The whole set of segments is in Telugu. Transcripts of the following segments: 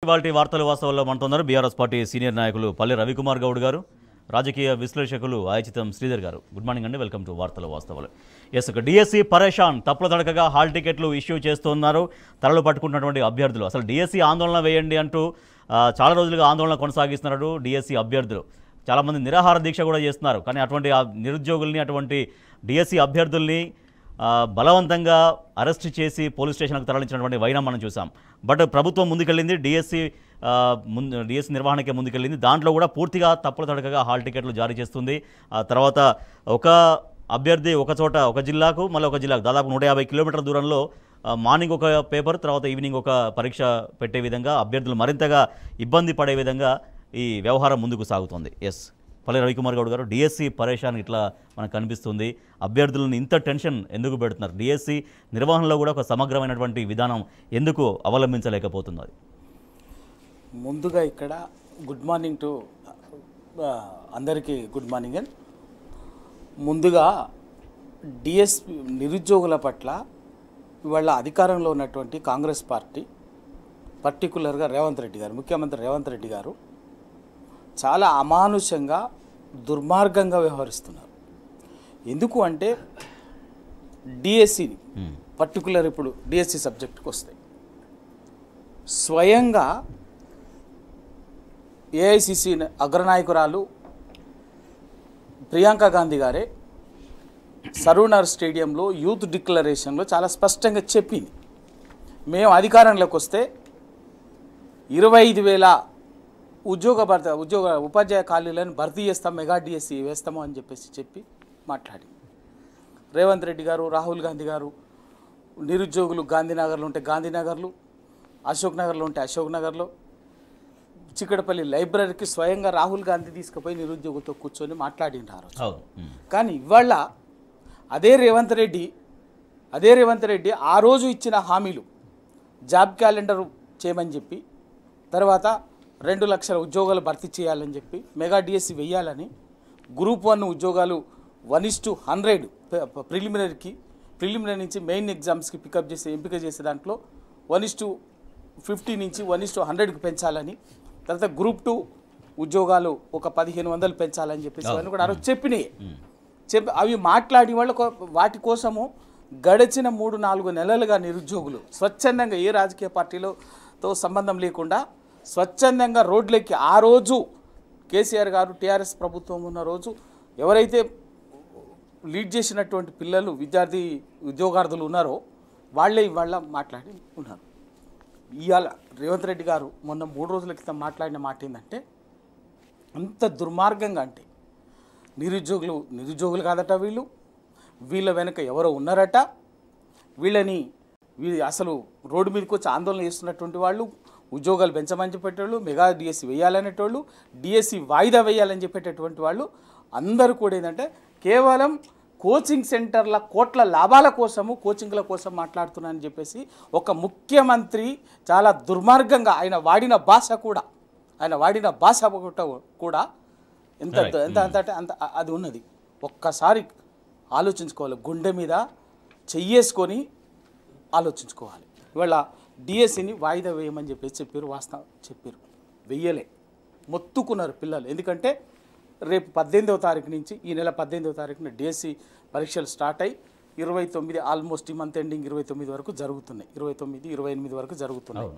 ఇవాల్టి వార్తలు వాస్తవాల్లో మనతోన్నారు బీఆర్ఎస్ పార్టీ సీనియర్ నాయకులు పల్లె రవికుమార్ గౌడ్ గారు, రాజకీయ విశ్లేషకులు ఆయచితం శ్రీధర్ గారు. గుడ్ మార్నింగ్ అండి, వెల్కమ్ టు వార్తలు వాస్తవాలు. ఎస్, డిఎస్సి పరేషాన్, తప్పుల తడకగా హాల్ టికెట్లు ఇష్యూ చేస్తున్నారు తలలు పట్టుకుంటున్నటువంటి అభ్యర్థులు. అసలు డిఎస్సి ఆందోళన వేయండి అంటూ చాలా రోజులుగా ఆందోళన కొనసాగిస్తున్నారు డిఎస్సి అభ్యర్థులు. చాలామంది నిరాహార దీక్ష కూడా చేస్తున్నారు. కానీ అటువంటి నిరుద్యోగుల్ని, అటువంటి డిఎస్సి అభ్యర్థుల్ని బలవంతంగా అరెస్ట్ చేసి పోలీస్ స్టేషన్లకు తరలించినటువంటి వైనం మనం చూసాం. బట్ ప్రభుత్వం ముందుకెళ్ళింది, డిఎస్సి నిర్వహణకే ముందుకెళ్ళింది. దాంట్లో కూడా పూర్తిగా తప్పుల తడకగా హాల్ టికెట్లు జారీ చేస్తుంది. ఆ తర్వాత ఒక అభ్యర్థి ఒక చోట, ఒక జిల్లాకు మళ్ళీ ఒక జిల్లాకు దాదాపు 150 కిలోమీటర్ల దూరంలో మార్నింగ్ ఒక పేపర్, తర్వాత ఈవినింగ్ ఒక పరీక్ష పెట్టే విధంగా అభ్యర్థులు మరింతగా ఇబ్బంది పడే విధంగా ఈ వ్యవహారం ముందుకు సాగుతోంది. ఎస్, పల్లె రవికుమార్ గౌడ్ గారు, డిఎస్సి పరేషాన్ ఇట్లా మనకు కనిపిస్తుంది. అభ్యర్థులను ఇంత టెన్షన్ ఎందుకు పెడుతున్నారు? డిఎస్సి నిర్వహణలో కూడా ఒక సమగ్రమైనటువంటి విధానం ఎందుకు అవలంబించలేకపోతున్నది? ముందుగా ఇక్కడ గుడ్ మార్నింగ్ టు అందరికీ గుడ్ మార్నింగ్. అండ్ ముందుగా డిఎస్పి నిరుద్యోగుల పట్ల ఇవాళ అధికారంలో ఉన్నటువంటి కాంగ్రెస్ పార్టీ, పర్టికులర్గా రేవంత్ రెడ్డి గారు, ముఖ్యమంత్రి రేవంత్ రెడ్డి గారు చాలా అమానుషంగా, దుర్మార్గంగా వ్యవహరిస్తున్నారు. ఎందుకు అంటే డిఎస్సిని పర్టికులర్ ఇప్పుడు డిఎస్సి సబ్జెక్టుకి వస్తాయి. స్వయంగా ఏఐసిసి అగ్రనాయకురాలు ప్రియాంక గాంధీ గారే సరూనగర్ స్టేడియంలో యూత్ డిక్లరేషన్లో చాలా స్పష్టంగా చెప్పింది, మేము అధికారంలోకి వస్తే 25,000 ఉపాధ్యాయ ఖాళీలను భర్తీ చేస్తాం, మెగా డిఎస్సి వేస్తాము అని చెప్పి మాట్లాడి, రేవంత్ రెడ్డి గారు, రాహుల్ గాంధీ గారు నిరుద్యోగులు గాంధీనగర్లో ఉంటే గాంధీనగర్లు, అశోక్ నగర్లో ఉంటే అశోక్ నగర్లో, చిక్కడపల్లి లైబ్రరీకి స్వయంగా రాహుల్ గాంధీ తీసుకుపోయి నిరుద్యోగులతో కూర్చొని మాట్లాడినారు. కానీ ఇవాళ అదే రేవంత్ రెడ్డి ఆ రోజు ఇచ్చిన హామీలు, జాబ్ క్యాలెండర్ చేయమని చెప్పి, తర్వాత 2 లక్షల ఉద్యోగాలు భర్తీ చేయాలని చెప్పి, మెగా డిఎస్సి వేయాలని, గ్రూప్ 1 ఉద్యోగాలు 1:100 ప్రిలిమినరీ నుంచి మెయిన్ ఎగ్జామ్స్కి ఎంపిక చేసే దాంట్లో 1:50 నుంచి 1:100కి పెంచాలని, తర్వాత గ్రూప్ 2 ఉద్యోగాలు ఒక 1,500 పెంచాలని చెప్పేసి అవన్నీ కూడా ఆ రోజు అవి మాట్లాడి వాటి కోసము గడిచిన 3-4 నెలలుగా నిరుద్యోగులు స్వచ్ఛందంగా, ఏ రాజకీయ పార్టీలతో సంబంధం లేకుండా స్వచ్ఛందంగా రోడ్లెక్కి, ఆ రోజు కేసీఆర్ గారు టీఆర్ఎస్ ప్రభుత్వం ఉన్న రోజు ఎవరైతే లీడ్ చేసినటువంటి పిల్లలు, ఉద్యోగార్థులు ఉన్నారో వాళ్ళే ఇవాళ మాట్లాడి ఉన్నారు. ఇవాళ రేవంత్ రెడ్డి గారు మొన్న 3 రోజుల క్రితం మాట్లాడిన మాట ఏంటంటే, అంత దుర్మార్గంగా అంటే నిరుద్యోగులు కాదట వీళ్ళ వెనక ఎవరో ఉన్నారట, వీళ్ళని అసలు రోడ్డు మీదకి వచ్చి ఆందోళన చేస్తున్నటువంటి వాళ్ళు, ఉద్యోగాలు పెంచమని చెప్పేటోళ్ళు, మెగా డిఎస్సి వేయాలనేటోళ్ళు, డిఎస్సి వాయిదా వేయాలని చెప్పేటటువంటి వాళ్ళు అందరూ కూడా ఏంటంటే కేవలం కోచింగ్ సెంటర్ల కోట్ల లాభాల కోసము, కోచింగ్ల కోసం మాట్లాడుతున్నానని చెప్పేసి ఒక ముఖ్యమంత్రి చాలా దుర్మార్గంగా ఆయన వాడిన భాష కూడా ఎంత అది ఉన్నది. ఒక్కసారి ఆలోచించుకోవాలి, గుండె మీద చెయ్యేసుకొని ఆలోచించుకోవాలి. ఇవాళ డిఎస్సిని వాయిదా వేయమని చెప్పేసి చెప్పారు, వెయ్యలే, మొత్తుకున్నారు పిల్లలు. ఎందుకంటే రేపు 18వ తారీఖు నుంచి, ఈ నెల 18వ తారీఖున డిఎస్సి పరీక్షలు స్టార్ట్ అయ్యి 29 ఆల్మోస్ట్ ఈ మంత్ ఎండింగ్ 29 వరకు జరుగుతున్నాయి, 28 వరకు జరుగుతున్నాయి.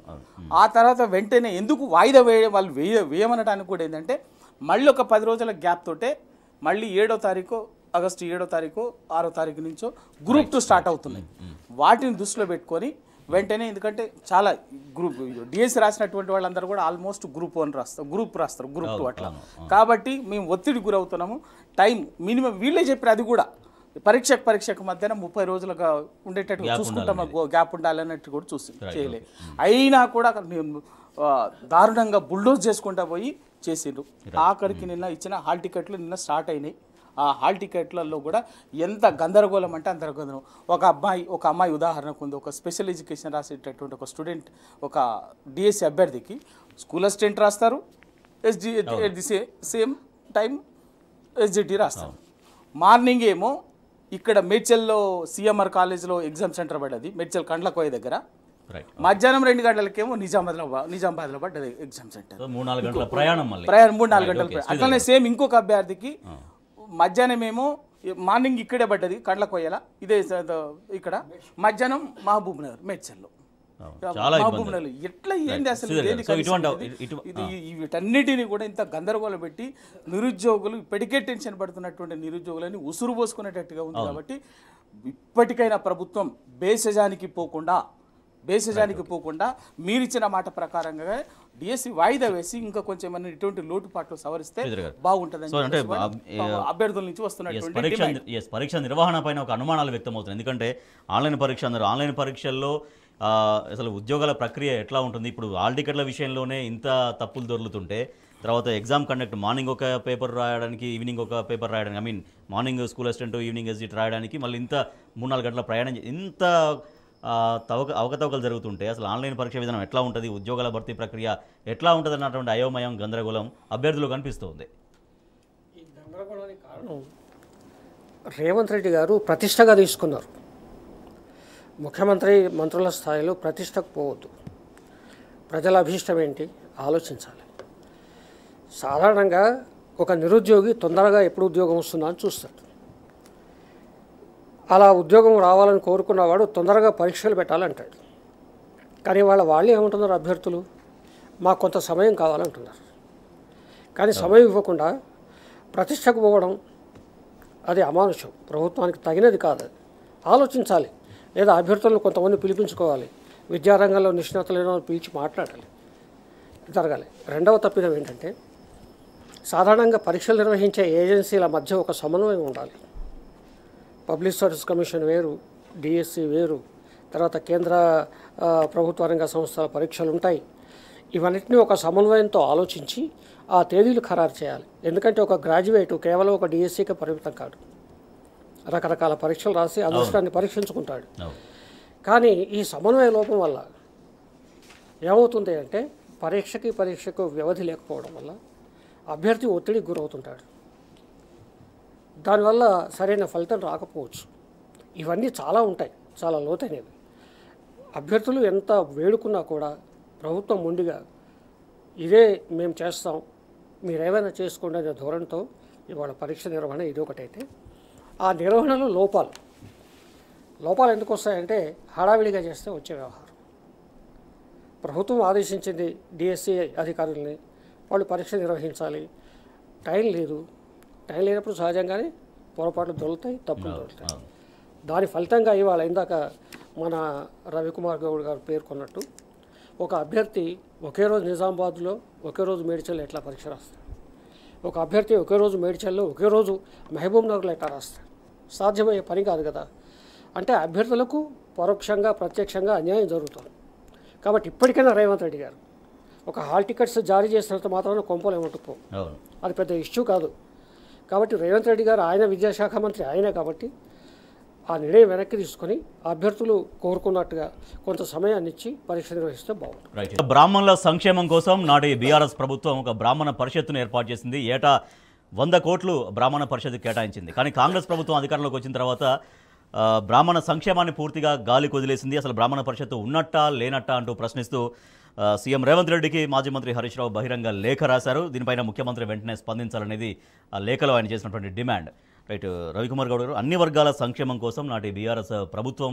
ఆ తర్వాత వెంటనే ఎందుకు వాయిదా వాళ్ళు వేయమనడానికి కూడా ఏంటంటే, మళ్ళీ ఒక 10 రోజుల గ్యాప్ తోటే మళ్ళీ 7వ తారీఖు, ఆగస్టు 7వ తారీఖు, 6వ తారీఖు నుంచో గ్రూప్ 2 స్టార్ట్ అవుతున్నాయి. వాటిని దృష్టిలో పెట్టుకొని వెంటనే, ఎందుకంటే చాలా డిఎస్సి రాసినటువంటి వాళ్ళందరూ కూడా ఆల్మోస్ట్ గ్రూప్ 1 రాస్తారు, గ్రూప్ 2 అట్లా. కాబట్టి మేము ఒత్తిడి గురవుతున్నాము. టైం మినిమం వీళ్ళే చెప్పారు, అది కూడా పరీక్షకు మధ్యాహ్నం 30 రోజులుగా ఉండేటట్టు చూసుకుంటాం, గ్యాప్ ఉండాలన్నట్టు కూడా చేయలేదు. అయినా కూడా దారుణంగా బుల్డోజ్ చేసుకుంటా పోయి చేసిండ్రు. ఆఖరికి నిన్న ఇచ్చిన హాల్ టికెట్లు నిన్న స్టార్ట్ అయినాయి. ఆ హాల్ టికెట్లలో కూడా ఎంత గందరగోళం అంటే అంత గందరగోళం. ఒక అమ్మాయి ఉదాహరణకు ఉంది, ఒక స్పెషల్ ఎడ్యుకేషన్ రాసేటటువంటి ఒక స్టూడెంట్, ఒక డిఎస్సి అభ్యర్థికి స్కూల్ అసిస్టెంట్ రాస్తారు, at the same time SGT రాస్తారు. మార్నింగ్ ఏమో ఇక్కడ మేడ్చల్లో సిఎంఆర్ కాలేజ్లో ఎగ్జామ్ సెంటర్ పడ్డది, మేడ్చల్ కండ్లకోయ దగ్గర. రైట్. మధ్యాహ్నం 2 గంటలకేమో నిజామాబాద్లో పడ్డది ఎగ్జామ్ సెంటర్. 3-4 గంటల ప్రయాణం మళ్ళీ. 3-4 గంటల అట్లనే సేమ్ ఇంకొక అభ్యర్థికి మధ్యాహ్నం ఏమో మార్నింగ్ ఇక్కడే పడ్డది కండ్లకొయ్యల ఇదే ఇక్కడ, మధ్యాహ్నం మహబూబ్ నగర్ మేడ్చల్లో. మహబూబ్ నగర్ ఎట్లా ఏంది అసలు వీటన్నిటిని కూడా ఇంత గందరగోళం పెట్టి నిరుద్యోగులు ఇప్పటికే టెన్షన్ పడుతున్నటువంటి నిరుద్యోగులని ఉసురు పోసుకునేటట్టుగా ఉంది. కాబట్టి ఇప్పటికైనా ప్రభుత్వం భేషజానికి పోకుండా మీరిచ్చిన మాట ప్రకారంగా డిఎస్సి వాయిదా వేసి ఇంకా కొంచెం ఏమైనా ఇటువంటి లోటుపాట్లు సవరిస్తే బాగుంటుందని అభ్యర్థుల నుంచి వస్తున్నటువంటి పరీక్ష నిర్వహణ పైన ఒక అనుమానాలు వ్యక్తమవుతుంది. ఎందుకంటే ఆన్లైన్ పరీక్షల్లో అసలు ఉద్యోగాల ప్రక్రియ ఎట్లా ఉంటుంది? ఇప్పుడు హాల్ టికెట్ల విషయంలోనే ఇంత తప్పులు దొరుకుతుంటే తర్వాత ఎగ్జామ్ కండక్ట్ మార్నింగ్ ఒక పేపర్ రాయడానికి, ఈవినింగ్ ఒక పేపర్ రాయడానికి, మార్నింగ్ స్కూల్ అసిస్టెంట్, ఈవినింగ్ ఎస్జిట్ రాయడానికి మళ్ళీ ఇంత 3-4 గంటల ప్రయాణం, ఇంత అవకతవకలు జరుగుతుంటే అసలు ఆన్లైన్ పరీక్ష విధానం ఎట్లా ఉంటుంది, ఉద్యోగాల భర్తీ ప్రక్రియ ఎట్లా ఉంటుంది అన్నటువంటి అయోమయం, గందరగోళం అభ్యర్థులు కనిపిస్తుంది. ఈ గందరగోళానికి కారణం రేవంత్ రెడ్డి గారు ప్రతిష్టగా తీసుకున్నారు. ముఖ్యమంత్రి మంత్రుల స్థాయిలో ప్రతిష్టకు పోవద్దు. ప్రజల అభీష్టం ఏంటి ఆలోచించాలి. సాధారణంగా ఒక నిరుద్యోగి తొందరగా ఎప్పుడు ఉద్యోగం వస్తుందా అని చూస్తాడు. అలా ఉద్యోగం రావాలని కోరుకున్నవాడు తొందరగా పరీక్షలు పెట్టాలంటాడు. కానీ వాళ్ళు ఏమంటున్నారు అభ్యర్థులు, మాకు కొంత సమయం కావాలంటున్నారు. కానీ సమయం ఇవ్వకుండా ప్రతిష్టకు పోవడం అది అమానుషం, ప్రభుత్వానికి తగినది కాదు. ఆలోచించాలి. లేదా అభ్యర్థులను కొంతమంది పిలిపించుకోవాలి, విద్యారంగంలో నిష్ణాతులైన పిలిచి మాట్లాడాలి, జరగాలి. రెండవ తప్పిదం ఏంటంటే సాధారణంగా పరీక్షలు నిర్వహించే ఏజెన్సీల మధ్య ఒక సమన్వయం ఉండాలి. పబ్లిక్ సర్వీస్ కమిషన్ వేరు, డిఎస్సి వేరు, తర్వాత కేంద్ర ప్రభుత్వ రంగ సంస్థల పరీక్షలు ఉంటాయి. ఇవన్నిటిని ఒక సమన్వయంతో ఆలోచించి ఆ తేదీలు ఖరారు చేయాలి. ఎందుకంటే ఒక గ్రాడ్యుయేటు కేవలం ఒక డిఎస్సికి పరిమితం కాదు, రకరకాల పరీక్షలు రాసి అదృష్టాన్ని పరీక్షించుకుంటాడు. కానీ ఈ సమన్వయ లోపం వల్ల ఏమవుతుంది అంటే పరీక్షకు వ్యవధి లేకపోవడం వల్ల అభ్యర్థి ఒత్తిడికి గురవుతుంటాడు. దానివల్ల సరైన ఫలితం రాకపోవచ్చు. ఇవన్నీ చాలా ఉంటాయి, చాలా లోతైనవి. అభ్యర్థులు ఎంత వేడుకున్నా కూడా ప్రభుత్వం ముందుగా ఇదే మేము చేస్తాం, మీరేమైనా చేసుకోండి అనే ధోరణితో ఇవాళ పరీక్ష నిర్వహణ ఇదొకటైతే, ఆ నిర్వహణలో లోపాలు ఎందుకు వస్తాయంటే హడావిడిగా చేస్తే వచ్చే వ్యవహారం. ప్రభుత్వం ఆదేశించింది డిఎస్సి అధికారులని, వాళ్ళు పరీక్ష నిర్వహించాలి, టైం లేనప్పుడు సహజంగానే పొరపాట్లు దొరుకుతాయి, తప్పులు దొరుకుతాయి. దాని ఫలితంగా ఇవాళ ఇందాక మన రవికుమార్ గౌడ్ గారు పేర్కొన్నట్టు ఒక అభ్యర్థి ఒకే రోజు నిజామాబాద్లో, ఒకే రోజు మేడ్చల్లో ఎట్లా పరీక్ష రాస్తారు, ఒక అభ్యర్థి ఒకే రోజు మేడ్చల్లో, ఒకే రోజు మహబూబ్ నగర్లో ఎట్లా రాస్తారు? సాధ్యమయ్యే పని కాదు కదా. అంటే అభ్యర్థులకు పరోక్షంగా ప్రత్యక్షంగా అన్యాయం జరుగుతుంది. కాబట్టి ఇప్పటికైనా రేవంత్ రెడ్డి గారు ఒక హాల్ టికెట్స్ జారీ చేసినంత మాత్రాన కొంపలు ఏమంటుకో, అది పెద్ద ఇష్యూ కాదు. కాబట్టి రేవంత్ రెడ్డి గారు ఆయన విద్యాశాఖ మంత్రి ఆయనే కాబట్టి ఆ నిర్ణయం వెనక్కి తీసుకొని అభ్యర్థులు కోరుకున్నట్టుగా కొంత సమయాన్ని ఇచ్చి పరీక్ష నిర్వహిస్తే బాగుంటుంది. బ్రాహ్మణుల సంక్షేమం కోసం నాటి బీఆర్ఎస్ ప్రభుత్వం ఒక బ్రాహ్మణ పరిషత్తును ఏర్పాటు చేసింది. ఏటా 100 కోట్లు బ్రాహ్మణ పరిషత్ కేటాయించింది. కానీ కాంగ్రెస్ ప్రభుత్వం అధికారంలోకి వచ్చిన తర్వాత బ్రాహ్మణ సంక్షేమాన్ని పూర్తిగా గాలికి వదిలేసింది. అసలు బ్రాహ్మణ పరిషత్తు ఉన్నట్టా లేనట్టా అంటూ ప్రశ్నిస్తూ సీఎం రేవంత్ రెడ్డికి మాజీ మంత్రి హరీష్ రావు బహిరంగ లేఖ రాశారు. దీనిపైన ముఖ్యమంత్రి వెంటనే స్పందించాలనేది ఆ లేఖలో ఆయన చేసినటువంటి డిమాండ్. రైట్, రవికుమార్ గౌడ్ గారు, అన్ని వర్గాల సంక్షేమం కోసం నాటి బీఆర్ఎస్ ప్రభుత్వం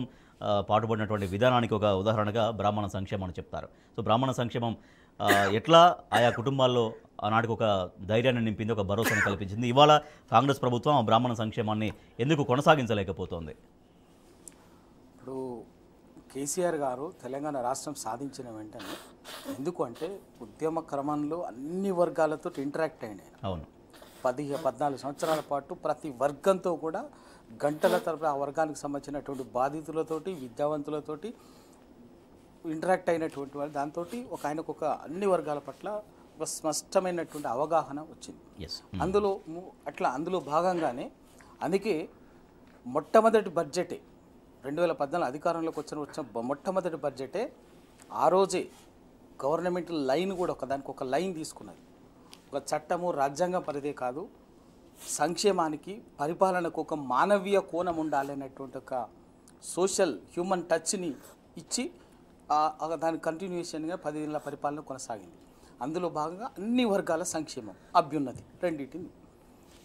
పాటుపడినటువంటి విధానానికి ఒక ఉదాహరణగా బ్రాహ్మణ సంక్షేమం అని చెప్తారు. సో బ్రాహ్మణ సంక్షేమం ఎట్లా ఆయా కుటుంబాల్లో ఆనాటికి ఒక ధైర్యాన్ని నింపింది, ఒక భరోసాను కల్పించింది. ఇవాళ కాంగ్రెస్ ప్రభుత్వం ఆ బ్రాహ్మణ సంక్షేమాన్ని ఎందుకు కొనసాగించలేకపోతోంది? ఇప్పుడు కేసీఆర్ గారు తెలంగాణ రాష్ట్రం సాధించిన వెంటనే ఎందుకు అంటే ఉద్యమ క్రమంలో అన్ని వర్గాలతో ఇంటరాక్ట్ అయ్యాడు ఆయన. అవును, 14 సంవత్సరాల పాటు ప్రతి వర్గంతో కూడా గంటల తరపున ఆ వర్గానికి సంబంధించినటువంటి బాధితులతోటి, విద్యావంతులతోటి ఇంటరాక్ట్ అయినటువంటి వాళ్ళు. దాంతో ఆయనకు ఒక అన్ని వర్గాల పట్ల ఒక స్పష్టమైనటువంటి అవగాహన వచ్చింది. అందులో భాగంగానే అందుకే మొట్టమొదటి బడ్జెటే 2014 అధికారంలోకి వచ్చిన మొట్టమొదటి బడ్జెటే ఆ రోజే గవర్నమెంట్ లైన్ కూడా దానికి ఒక లైన్ తీసుకున్నది. ఒక చట్టము రాజ్యాంగం పరిదే కాదు, సంక్షేమానికి పరిపాలనకు ఒక మానవీయ కోణం ఉండాలనేటువంటి ఒక సోషల్ హ్యూమన్ టచ్ని ఇచ్చి దాని కంటిన్యూషన్గా 10 ఏళ్ల పరిపాలన కొనసాగింది. అందులో భాగంగా అన్ని వర్గాల సంక్షేమం, అభ్యున్నతి రెండింటిని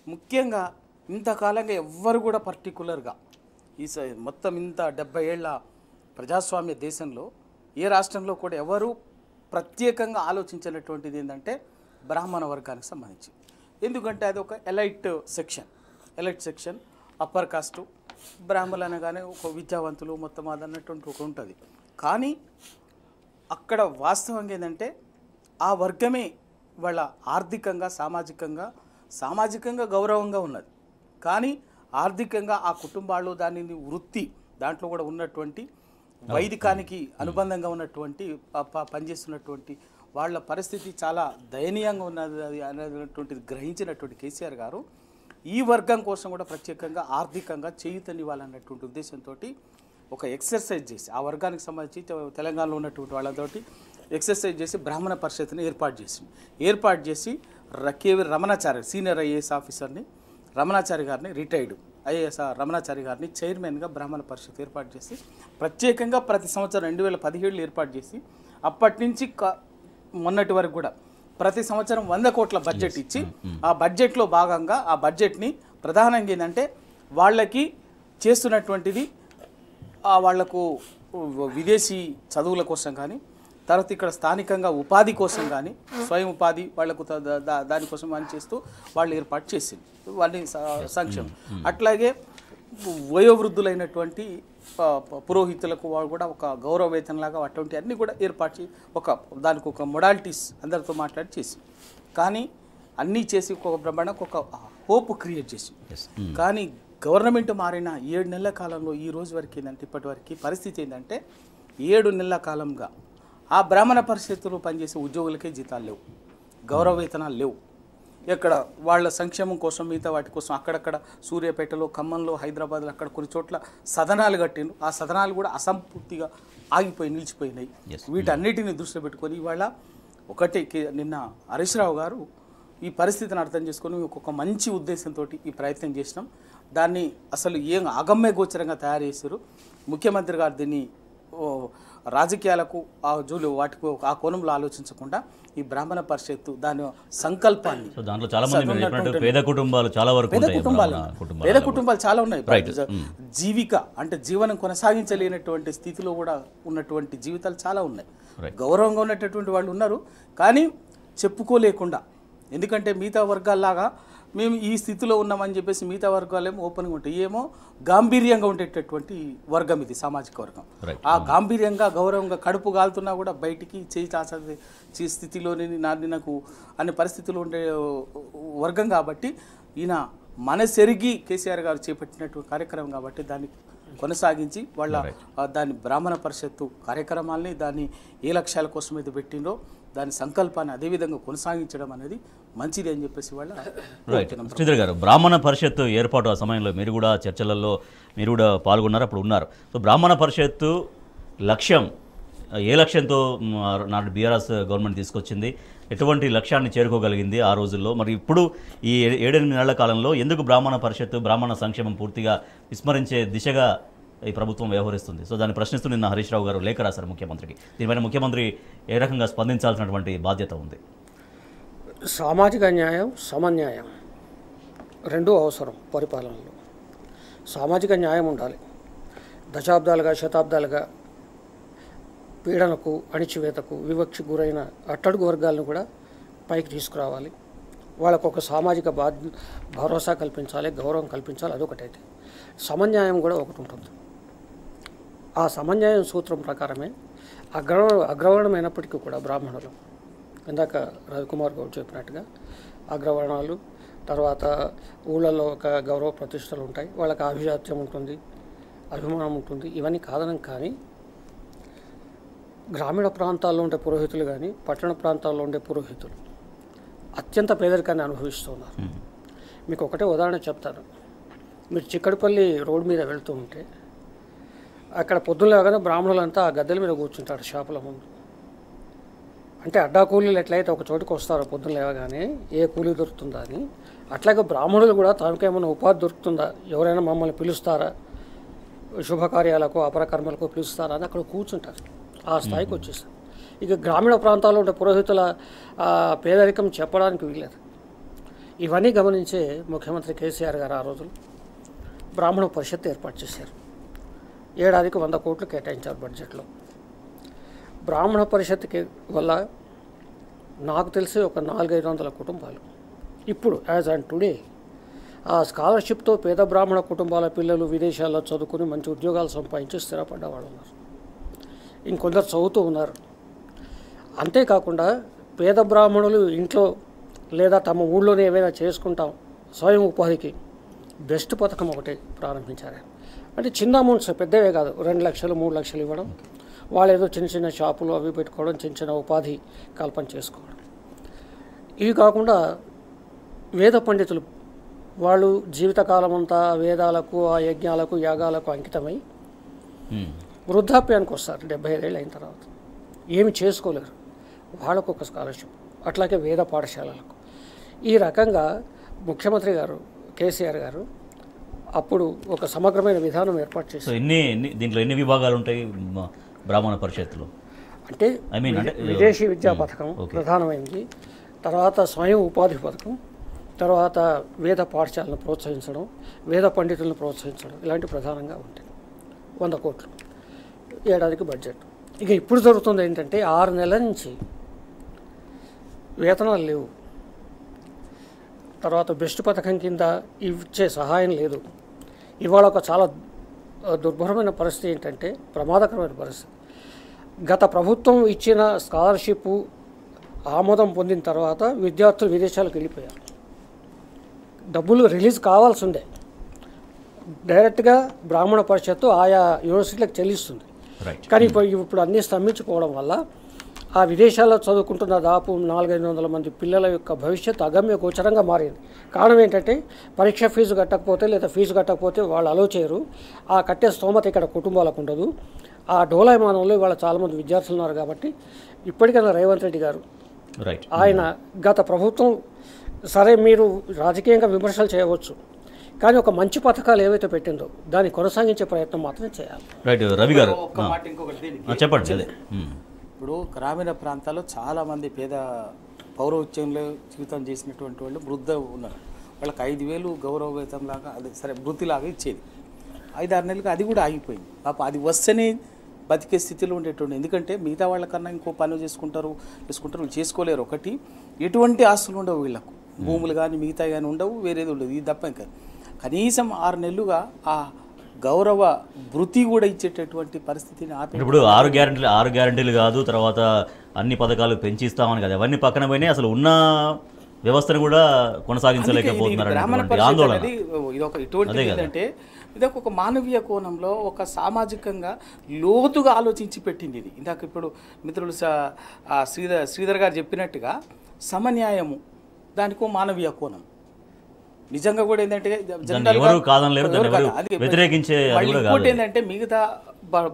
ముఖ్యంగా ఇంతకాలంగా ఎవ్వరు కూడా పర్టికులర్గా మొత్తం ఇంత 70 ఏళ్ల ప్రజాస్వామ్య దేశంలో ఏ రాష్ట్రంలో కూడా ఎవరు ప్రత్యేకంగా ఆలోచించినటువంటిది ఏంటంటే బ్రాహ్మణ వర్గానికి సంబంధించి. ఎందుకంటే అది ఒక ఎలైట్ సెక్షన్, అప్పర్ కాస్టు, బ్రాహ్మణులు అనగానే ఒక విద్యావంతులు మొత్తం అదన్నటువంటి ఒక ఉంటుంది. కానీ అక్కడ వాస్తవంగా ఏంటంటే ఆ వర్గమే వాళ్ళ ఆర్థికంగా సామాజికంగా గౌరవంగా ఉన్నది. కానీ ఆర్థికంగా ఆ కుటుంబాలు దానిని వృత్తి దాంట్లో కూడా ఉన్నటువంటి వైదికానికి అనుబంధంగా ఉన్నటువంటి పనిచేస్తున్నటువంటి వాళ్ళ పరిస్థితి చాలా దయనీయంగా ఉన్నది అనేటువంటిది గ్రహించినటువంటి కేసీఆర్ గారు ఈ వర్గం కోసం కూడా ప్రత్యేకంగా ఆర్థికంగా చేయూతనివ్వాలన్నటువంటి ఉద్దేశంతో ఒక ఎక్సర్సైజ్ చేసి ఆ వర్గానికి సంబంధించి తెలంగాణలో ఉన్నటువంటి వాళ్ళతోటి ఎక్సర్సైజ్ చేసి బ్రాహ్మణ పరిషత్ని ఏర్పాటు చేసి కేవీ రమణాచారి సీనియర్ ఐఏఎస్ ఆఫీసర్ని రమణాచారి గారిని రిటైర్డ్ ఐఏఎస్ రమణాచారి గారిని చైర్మన్గా బ్రాహ్మణ పరిషత్ ఏర్పాటు చేసి ప్రత్యేకంగా ప్రతి సంవత్సరం 2017 ఏర్పాటు చేసి అప్పటి నుంచి మొన్నటి వరకు కూడా ప్రతి సంవత్సరం 100 కోట్ల బడ్జెట్ ఇచ్చి ఆ బడ్జెట్లో భాగంగా ఆ బడ్జెట్ని ప్రధానంగా ఏంటంటే వాళ్ళకి చేస్తున్నటువంటిది వాళ్లకు విదేశీ చదువుల కోసం కానీ తర్వాత ఇక్కడ స్థానికంగా ఉపాధి కోసం కానీ స్వయం ఉపాధి వాళ్లకు దానికోసం అని చేస్తూ వాళ్ళు ఏర్పాటు చేసింది వాళ్ళని సంక్షేమం. అట్లాగే వయోవృద్ధులైనటువంటి పురోహితులకు వాళ్ళు కూడా ఒక గౌరవ వేతనలాగా అటువంటి అన్నీ కూడా ఏర్పాటు చేసి దానికి ఒక మొడాలిటీస్ అందరితో మాట్లాడి చేసి కానీ అన్నీ చేసి ఒక బ్రహ్మాండంగా ఒక హోప్ క్రియేట్ చేసి కానీ గవర్నమెంట్ మారిన 7 నెలల కాలంలో ఈ రోజు వరకు ఏంటంటే ఇప్పటివరకు పరిస్థితి ఏంటంటే 7 నెలల కాలంగా ఆ బ్రాహ్మణ పరిషత్తులో పనిచేసే ఉద్యోగులకే జీతాలు లేవు, గౌరవ వేతనాలు లేవు. ఇక్కడ వాళ్ళ సంక్షేమం కోసం మిగతా వాటి కోసం అక్కడక్కడ సూర్యాపేటలో, ఖమ్మంలో, హైదరాబాద్లో అక్కడ కొన్ని చోట్ల సదనాలు కట్టిండు. ఆ సదనాలు కూడా అసంపూర్తిగా నిలిచిపోయినాయి. వీటన్నిటిని దృష్టిలో పెట్టుకొని ఇవాళ నిన్న హరీష్ రావు గారు ఈ పరిస్థితిని అర్థం చేసుకొని ఒక మంచి ఉద్దేశంతో ఈ ప్రయత్నం చేసినాం. దాన్ని అసలు ఏం అగమ్య గోచరంగా తయారు చేశారు. ముఖ్యమంత్రి గారు దీన్ని రాజకీయాలకు వాటికి ఆ కోణంలో ఆలోచించకుండా ఈ బ్రాహ్మణ పరిషత్తు దాని సంకల్పాన్ని దాంట్లో చాలా మంది పేద కుటుంబాలు చాలా ఉన్నాయి. జీవిక అంటే జీవనం కొనసాగించలేనటువంటి స్థితిలో కూడా ఉన్నటువంటి జీవితాలు చాలా ఉన్నాయి. గౌరవంగా ఉన్నటువంటి వాళ్ళు ఉన్నారు కానీ చెప్పుకోలేకుండా, ఎందుకంటే మిగతా వర్గాల్లాగా మేము ఈ స్థితిలో ఉన్నామని చెప్పేసి మిగతా వర్గాలేమో ఓపెన్గా ఉంటాయి, ఏమో గాంభీర్యంగా ఉండేటటువంటి వర్గం ఇది సామాజిక వర్గం. ఆ గాంభీర్యంగా గౌరవంగా కడుపు కాలుతున్నా కూడా బయటికి చేయి చాచే స్థితిలోని నాకు అనే పరిస్థితుల్లో ఉండే వర్గం. కాబట్టి ఈయన మనసెరిగి కేసీఆర్ గారు చేపట్టినటువంటి కార్యక్రమం కాబట్టి దాన్ని కొనసాగించి వాళ్ళ దాని బ్రాహ్మణ పరిషత్తు కార్యక్రమాల్ని దాన్ని ఏ లక్ష్యాల కోసం అయితే పెట్టిందో దాని సంకల్పాన్ని అదేవిధంగా కొనసాగించడం అనేది మంచిది అని చెప్పేసి వాళ్ళ శ్రీధర్ గారు, బ్రాహ్మణ పరిషత్తు ఏర్పాటు ఆ సమయంలో మీరు కూడా చర్చలలో పాల్గొన్నారు, అప్పుడు ఉన్నారు. సో బ్రాహ్మణ పరిషత్తు లక్ష్యం ఏ లక్ష్యంతో నాటి బీఆర్ఎస్ గవర్నమెంట్ తీసుకొచ్చింది, ఎటువంటి లక్ష్యాన్ని చేరుకోగలిగింది ఆ రోజుల్లో? మరి ఇప్పుడు ఈ 7 నెలల కాలంలో ఎందుకు బ్రాహ్మణ పరిషత్తు, బ్రాహ్మణ సంక్షేమం పూర్తిగా విస్మరించే దిశగా ఈ ప్రభుత్వం వ్యవహరిస్తుంది? సో దాన్ని ప్రశ్నిస్తూ నిన్న హరీష్ రావు గారు లేఖ రాశారు ముఖ్యమంత్రికి. దీనిపైన ముఖ్యమంత్రి ఏ రకంగా స్పందించాల్సినటువంటి బాధ్యత ఉంది? సామాజిక న్యాయం, సమన్యాయం రెండూ అవసరం పరిపాలనలో. సామాజిక న్యాయం ఉండాలి. దశాబ్దాలుగా శతాబ్దాలుగా పీడనకు, అణిచివేతకు, వివక్షకు గురైన అట్టడుగు వర్గాలను కూడా పైకి తీసుకురావాలి. వాళ్ళకు ఒక సామాజిక భరోసా కల్పించాలి, గౌరవం కల్పించాలి. అదొకటైతే సమన్యాయం కూడా ఒకటి ఉంటుంది. ఆ సమన్యాయం సూత్రం ప్రకారమే అగ్రవర్ణమైనప్పటికీ కూడా బ్రాహ్మణులు, ఇందాక రవికుమార్ గౌడ్ చెప్పినట్టుగా అగ్రవర్ణాలు, తర్వాత ఊళ్ళల్లో ఒక గౌరవ ప్రతిష్టలు ఉంటాయి, వాళ్ళకి ఆభిజాత్యం ఉంటుంది, అభిమానం ఉంటుంది. ఇవన్నీ కాదనం. కానీ గ్రామీణ ప్రాంతాల్లో ఉండే పురోహితులు కానీ పట్టణ ప్రాంతాల్లో ఉండే పురోహితులు అత్యంత పేదరికాన్ని అనుభవిస్తున్నారు. మీకు ఒకటే ఉదాహరణ చెప్తాను. మీరు చిక్కడపల్లి రోడ్ మీద వెళ్తూ ఉంటే అక్కడ పొద్దున లేవగానే బ్రాహ్మణులంతా ఆ గద్దెల మీద కూర్చుంటారు షాపుల ముందు. అంటే అడ్డా కూలీలు ఎట్లయితే ఒక చోటుకు వస్తారో పొద్దున లేవగానే ఏ కూలీ దొరుకుతుందా అని, అట్లాగే బ్రాహ్మణులు కూడా తమకేమైనా ఉపాధి దొరుకుతుందా, ఎవరైనా మమ్మల్ని పిలుస్తారా, శుభకార్యాలకు అపరకర్మలకు పిలుస్తారా అని అక్కడ కూర్చుంటారు. ఆ స్థాయికి వచ్చేసారు. ఇక గ్రామీణ ప్రాంతాల్లో ఉండే పురోహితుల పేదరికం చెప్పడానికి వీలేదు. ఇవన్నీ గమనించే ముఖ్యమంత్రి కేసీఆర్ గారు ఆ రోజులు బ్రాహ్మణ పరిషత్ ఏర్పాటు చేశారు. ఏడాదికి 100 కోట్లు కేటాయించారు బడ్జెట్లో. బ్రాహ్మణ పరిషత్కి వల్ల నాకు తెలిసి ఒక 400-500 కుటుంబాలు ఇప్పుడు యాజ్ అండ్ టుడే ఆ స్కాలర్షిప్తో పేద బ్రాహ్మణ కుటుంబాల పిల్లలు విదేశాల్లో చదువుకుని మంచి ఉద్యోగాలు సంపాదించి స్థిరపడ్డ వాళ్ళు ఉన్నారు. ఇంకొందరు చదువుతూ ఉన్నారు. అంతేకాకుండా పేద బ్రాహ్మణులు ఇంట్లో లేదా తమ ఊళ్ళోనే ఏవైనా చేసుకుంటాం స్వయం ఉపాధికి బెస్ట్ పథకం ఒకటి ప్రారంభించారు. అంటే చిన్న అమౌంట్స్, పెద్దవే కాదు, 2 లక్షలు 3 లక్షలు ఇవ్వడం, వాళ్ళు ఏదో చిన్న చిన్న షాపులు అవి పెట్టుకోవడం, చిన్న చిన్న ఉపాధి కల్పన చేసుకోవడం. ఇవి కాకుండా వేద పండితులు వాళ్ళు జీవితకాలం అంతా వేదాలకు, ఆ యజ్ఞాలకు, యాగాలకు అంకితమై వృద్ధాప్యానికి వస్తారు 75 ఏళ్ళు అయిన తర్వాత. ఏమి చేసుకోలేరు, వాళ్ళకు ఒక స్కాలర్షిప్. అట్లాగే వేద పాఠశాలలకు. ఈ రకంగా ముఖ్యమంత్రి గారు కేసీఆర్ గారు అప్పుడు ఒక సమగ్రమైన విధానం ఏర్పాటు చేశారు. సో దీంట్లో ఎన్ని విభాగాలు ఉంటాయి బ్రాహ్మణ పరిషత్తులో? అంటే విదేశీ విద్యా పథకం ప్రధానమైంది, తర్వాత స్వయం ఉపాధి పథకం, తర్వాత వేద పాఠశాలను ప్రోత్సహించడం, వేద పండితులను ప్రోత్సహించడం, ఇలాంటి ప్రధానంగా ఉంటాయి. 100 కోట్లు ఏడాదికి బడ్జెట్. ఇక ఇప్పుడు జరుగుతుంది ఏంటంటే 6 నెలల నుంచి వేతనాలు లేవు, తర్వాత బెస్ట్ పథకం కింద ఇచ్చే సహాయం లేదు. ఇవాళ ఒక చాలా దుర్భరమైన పరిస్థితి ఏంటంటే, ప్రమాదకరమైన పరిస్థితి. గత ప్రభుత్వం ఇచ్చిన స్కాలర్షిప్ ఆమోదం పొందిన తర్వాత విద్యార్థులు విదేశాలకు వెళ్ళిపోయారు. డబ్బులు రిలీజ్ కావాల్సి ఉండే, డైరెక్ట్గా బ్రాహ్మణ పరిషత్తు ఆయా యూనివర్సిటీలకు చెల్లిస్తుంది. కానీ ఇప్పుడు అన్నీ స్తంభించిపోవడం వల్ల ఆ విదేశాల్లో చదువుకుంటున్న దాదాపు 400-500 మంది పిల్లల యొక్క భవిష్యత్తు అగమ్య గోచరంగా మారింది. కారణం ఏంటంటే పరీక్ష ఫీజు కట్టకపోతే లేదా ఫీజు కట్టకపోతే వాళ్ళు అలో చేయరు. ఆ కట్టే స్తోమత ఇక్కడ కుటుంబాలకు ఉండదు. ఆ డోలాయమానంలో ఇవాళ చాలామంది విద్యార్థులు ఉన్నారు. కాబట్టి ఇప్పటికైనా రేవంత్ రెడ్డి గారు ఆయన గత ప్రభుత్వం సరే మీరు రాజకీయంగా విమర్శలు చేయవచ్చు, కానీ ఒక మంచి పథకాలు ఏవైతే పెట్టిందో దాన్ని కొనసాగించే ప్రయత్నం మాత్రమే చేయాలి. రైట్ రవి గారు చెప్పండి. ఇప్పుడు గ్రామీణ ప్రాంతాల్లో చాలామంది పేద పౌరోత్సవంలో జీవితం చేసినటువంటి వాళ్ళు వృద్ధ ఉన్నారు. వాళ్ళకి 5,000 గౌరవ వేతంలాగా, అదే సరే వృత్తిలాగా ఇచ్చేది. 5-6 నెలలకు అది కూడా ఆగిపోయింది. పాప అది వస్తేనే బతికే స్థితిలో ఉండేటువంటి. ఎందుకంటే మిగతా వాళ్ళకన్నా ఇంకో పనులు చేసుకుంటారు, చేసుకోలేరు. ఒకటి ఎటువంటి ఆస్తులు ఉండవు వీళ్ళకు, భూములు కానీ మిగతా కానీ ఉండవు, వేరేది ఉండదు. ఇది తప్ప ఇంకా కనీసం 6 నెలలుగా ఆ గౌరవ వృత్తి కూడా ఇచ్చేటటువంటి పరిస్థితిని ఆపి, ఇప్పుడు 6 గ్యారెంటీలు కాదు, తర్వాత అన్ని పథకాలు పెంచిస్తామని కదా, అవన్నీ పక్కన పోయినాయి. అసలు ఉన్న వ్యవస్థను కూడా కొనసాగించలేకపోతున్నారు. ఆందోళన ఇటువంటి ఏంటంటే ఇదొక ఒక మానవీయ కోణంలో ఒక సామాజికంగా లోతుగా ఆలోచించి పెట్టింది ఇది. ఇందాక ఇప్పుడు మిత్రులు శ్రీధర్ గారు చెప్పినట్టుగా సమన్యాయము దానికో మానవీయ కోణం నిజంగా కూడా ఏంటంటే ఇంకోటి ఏంటంటే మిగతా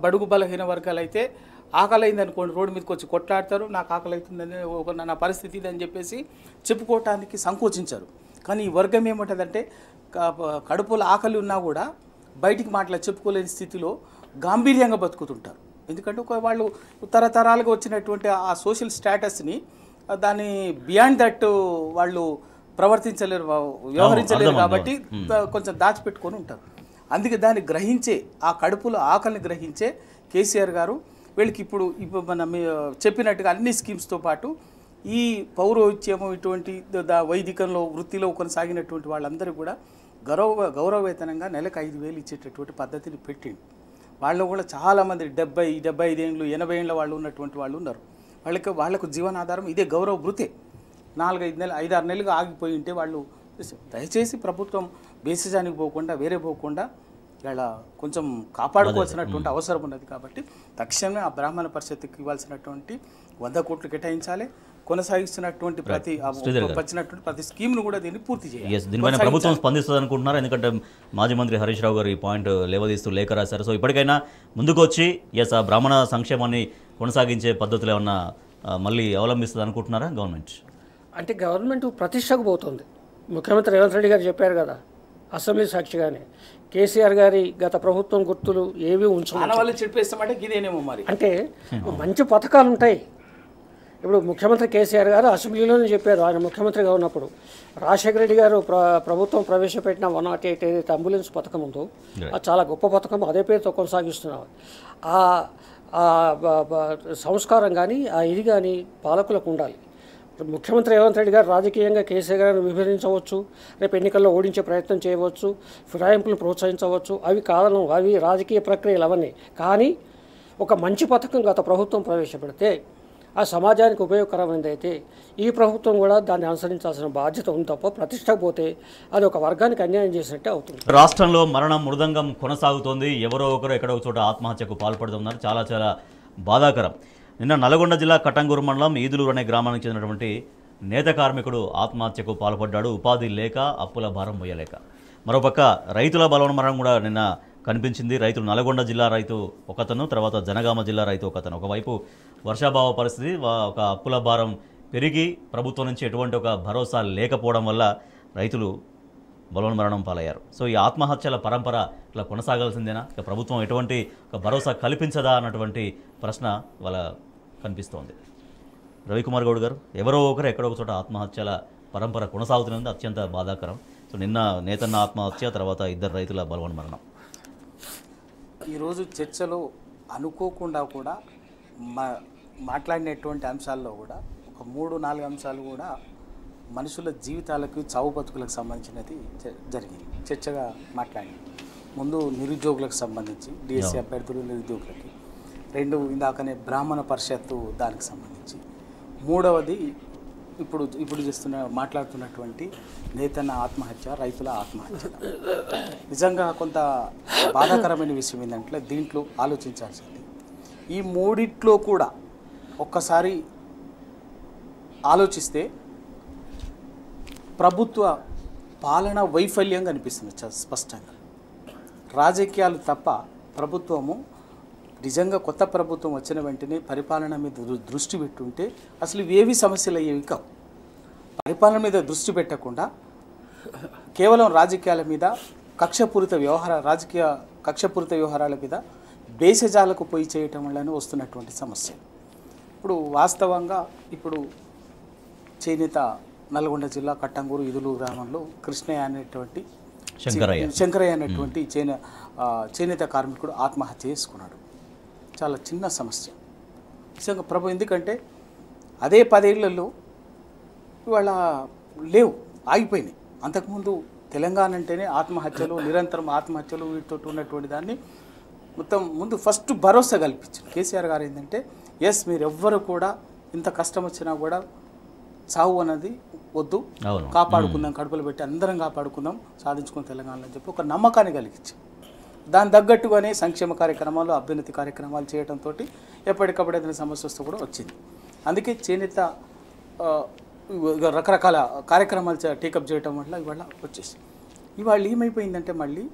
బడుగు బలహీన వర్గాలు అయితే ఆకలి అయింది అనుకోండి, రోడ్డు మీదకి వచ్చి కొట్లాడతారు, నాకు ఆకలి అవుతుందని ఒక నా పరిస్థితి ఇదని చెప్పేసి చెప్పుకోవటానికి సంకోచించారు. కానీ ఈ వర్గం ఏమంటుందంటే కడుపులో ఆకలి ఉన్నా కూడా బయటికి మాటలు చెప్పుకోలేని స్థితిలో గాంభీర్యంగా బతుకుతుంటారు. ఎందుకంటే వాళ్ళు తరతరాలుగా వచ్చినటువంటి ఆ సోషల్ స్టేటస్ని దాన్ని బియాండ్ దట్ వాళ్ళు ప్రవర్తించలేరు, వ్యవహరించలేరు. కాబట్టి కొంచెం దాచిపెట్టుకొని ఉంటారు. అందుకే దాన్ని గ్రహించే, ఆ కడుపులో ఆకలిని గ్రహించే కేసీఆర్ గారు వీళ్ళకి ఇప్పుడు మనం చెప్పినట్టుగా అన్ని స్కీమ్స్తో పాటు ఈ పౌరోహిత్యము ఇటువంటి వైదికంలో వృత్తిలో కొనసాగినటువంటి వాళ్ళందరూ కూడా గౌరవ వేతనంగా నెలకు 5,000 ఇచ్చేటటువంటి పద్ధతిని పెట్టింది. వాళ్ళు కూడా చాలామంది 70, 75 ఏళ్ళు 80 ఏళ్ళ వాళ్ళు ఉన్నటువంటి వాళ్ళు ఉన్నారు. వాళ్ళకు జీవనాధారం ఇదే గౌరవ వృత్తే. 4-5 నెలలు 5-6 నెలలుగా ఆగిపోయి ఉంటే వాళ్ళు దయచేసి ప్రభుత్వం బేసిజానికి పోకుండా వేరే పోకుండా ఇలా కొంచెం కాపాడుకోవాల్సినటువంటి అవసరం ఉన్నది. కాబట్టి తక్షణమే ఆ బ్రాహ్మణ పరిషత్తుకి ఇవ్వాల్సినటువంటి 100 కోట్లు కేటాయించాలి. కొనసాగిస్తున్నటువంటి ప్రతి స్కీమ్ను కూడా దీన్ని పూర్తి చేయాలి. దీనిపైన ప్రభుత్వం స్పందిస్తుంది అనుకుంటున్నారు? ఎందుకంటే మాజీ మంత్రి హరీష్ రావు గారు ఈ పాయింట్ లేవదీస్తూ లేఖ రాశారు. సో ఇప్పటికైనా ముందుకు వచ్చి ఆ బ్రాహ్మణ సంక్షేమాన్ని కొనసాగించే పద్ధతులు ఏమన్నా మళ్ళీ అవలంబిస్తుంది అనుకుంటున్నారా గవర్నమెంట్? అంటే గవర్నమెంట్ ప్రతిష్టకు పోతుంది. ముఖ్యమంత్రి రేవంత్ రెడ్డి గారు చెప్పారు కదా, అసెంబ్లీ సాక్షిగానే కేసీఆర్ గారి గత ప్రభుత్వం గుర్తులు ఏవి ఉంచమని మన వాళ్ళు చెప్పేస్తామంటే ఇదేనేమో మరి. అంటే మంచి పథకాలు ఉంటాయి. ఇప్పుడు ముఖ్యమంత్రి కేసీఆర్ గారు అసెంబ్లీలోనే చెప్పారు, ఆయన ముఖ్యమంత్రిగా ఉన్నప్పుడు రాజశేఖర రెడ్డి గారు ప్రభుత్వం ప్రవేశపెట్టిన 108 ఏదైతే అంబులెన్స్ పథకం ఉందో అది చాలా గొప్ప పథకం, అదే పేరుతో కొనసాగిస్తున్నారు. ఆ సంస్కారం కానీ ఆ ఇది కానీ పాలకులకు ఉండాలి. ముఖ్యమంత్రి రేవంత్ రెడ్డి గారు రాజకీయంగా కేసీఆర్ గారిని విభజించవచ్చు, రేపు ఎన్నికల్లో ఓడించే ప్రయత్నం చేయవచ్చు, ఫిరాయింపులను ప్రోత్సహించవచ్చు, అవి కారణం, అవి రాజకీయ ప్రక్రియలు అవన్నీ. కానీ ఒక మంచి పథకం గత ప్రభుత్వం ప్రవేశపెడితే ఆ సమాజానికి ఉపయోగకరమైనది అయితే ఈ ప్రభుత్వం కూడా దాన్ని అనుసరించాల్సిన బాధ్యత ఉంది తప్ప ప్రతిష్టపోతే అది ఒక వర్గానికి అన్యాయం చేసినట్టే అవుతుంది. రాష్ట్రంలో మరణం మృదంగం కొనసాగుతోంది. ఎవరో ఒకరు ఎక్కడో ఒక చోట ఆత్మహత్యకు పాల్పడుతున్నారు. చాలా చాలా బాధాకరం. నిన్న నల్గొండ జిల్లా కట్టంగూరు మండలం ఈదులూరు అనే గ్రామానికి చెందినటువంటి నేత కార్మికుడు ఆత్మహత్యకు పాల్పడ్డాడు. ఉపాధి లేక, అప్పుల భారం మోయలేక. మరోపక్క రైతుల బలవన్మరణం కూడా నిన్న కనిపించింది. రైతులు నల్గొండ జిల్లా రైతు ఒకతను, తర్వాత జనగామ జిల్లా రైతు ఒకతను. ఒకవైపు వర్షాభావ పరిస్థితి, ఒక అప్పుల భారం పెరిగి ప్రభుత్వం నుంచి ఎటువంటి ఒక భరోసా లేకపోవడం వల్ల రైతులు బలవన్మరణం పాలయ్యారు. సో ఈ ఆత్మహత్యల పరంపర ఇట్లా కొనసాగాల్సిందేనా? ఇక ప్రభుత్వం ఎటువంటి ఒక భరోసా కల్పించదా అన్నటువంటి ప్రశ్న వాళ్ళ కనిపిస్తోంది. రవికుమార్ గౌడ్ గారు, ఎవరో ఒకరు ఎక్కడో ఒక చోట ఆత్మహత్యల పరంపర కొనసాగుతున్నది, అత్యంత బాధాకరం. సో నిన్న నేతన్న ఆత్మహత్య, తర్వాత ఇద్దరు రైతుల బలవన్మరణం. ఈరోజు చర్చలో అనుకోకుండా కూడా మాట్లాడినటువంటి అంశాల్లో కూడా ఒక 3-4 అంశాలు కూడా మనుషుల జీవితాలకు, చావు బతుకులకు సంబంధించినది జరిగింది. చర్చగా మాట్లాడింది. ముందు నిరుద్యోగులకు సంబంధించి, డిఎస్సీ అభ్యర్థులు నిరుద్యోగులకి. 2 ఇందాకనే బ్రాహ్మణ పరిషత్తు దానికి సంబంధించి. 3వది ఇప్పుడు మాట్లాడుతున్నటువంటి నేతన్న ఆత్మహత్య, రైతుల ఆత్మహత్య. నిజంగా కొంత బాధాకరమైన విషయం ఏంటంటే దీంట్లో ఆలోచించాల్సింది, ఈ మూడిట్లో కూడా ఒక్కసారి ఆలోచిస్తే ప్రభుత్వ పాలన వైఫల్యం కనిపిస్తుంది స్పష్టంగా. రాజకీయాలు తప్ప ప్రభుత్వము నిజంగా కొత్త ప్రభుత్వం వచ్చిన వెంటనే పరిపాలన మీద దృష్టి పెట్టుంటే అసలు ఇవేవి సమస్యలు అయ్యేవి కావు. పరిపాలన మీద దృష్టి పెట్టకుండా కేవలం రాజకీయాల మీద రాజకీయ కక్షపూరిత వ్యవహారాల మీద బేసజాలకు పోయి చేయటం వల్లనే వస్తున్నటువంటి సమస్య. ఇప్పుడు వాస్తవంగా చేనేత నల్గొండ జిల్లా కట్టంగూరు ఈదులూరు గ్రామంలో శంకరయ్య అనేటువంటి చేనేత కార్మికుడు ఆత్మహత్య చేసుకున్నాడు. చాలా చిన్న సమస్య నిజంగా ఎందుకంటే అదే 10 ఏళ్లలో ఇవాళ లేవు, ఆగిపోయినాయి. అంతకుముందు తెలంగాణ అంటేనే ఆత్మహత్యలు, నిరంతరం ఆత్మహత్యలు, వీటితో ఉన్నటువంటి దాన్ని మొత్తం ముందు ఫస్ట్ భరోసా కల్పించింది కేసీఆర్ గారు. ఏంటంటే మీరు ఎవ్వరు కూడా ఇంత కష్టం వచ్చినా కూడా చావు అన్నది వద్దు, కాపాడుకుందాం, కడుపులు పెట్టి అందరం కాపాడుకుందాం, సాధించుకుని తెలంగాణ అని చెప్పి ఒక నమ్మకాన్ని కలిగించింది. దాని తగ్గట్టుగానే సంక్షేమ కార్యక్రమాలు, అభ్యున్నతి కార్యక్రమాలు చేయడంతో ఎప్పటికప్పుడు ఏదైనా సమస్య వస్తూ కూడా వచ్చింది. అందుకే చేనేత రకరకాల కార్యక్రమాలు టేకప్ చేయడం వల్ల ఇవాళ వచ్చేసి ఇవాళ ఏమైపోయిందంటే మళ్ళీ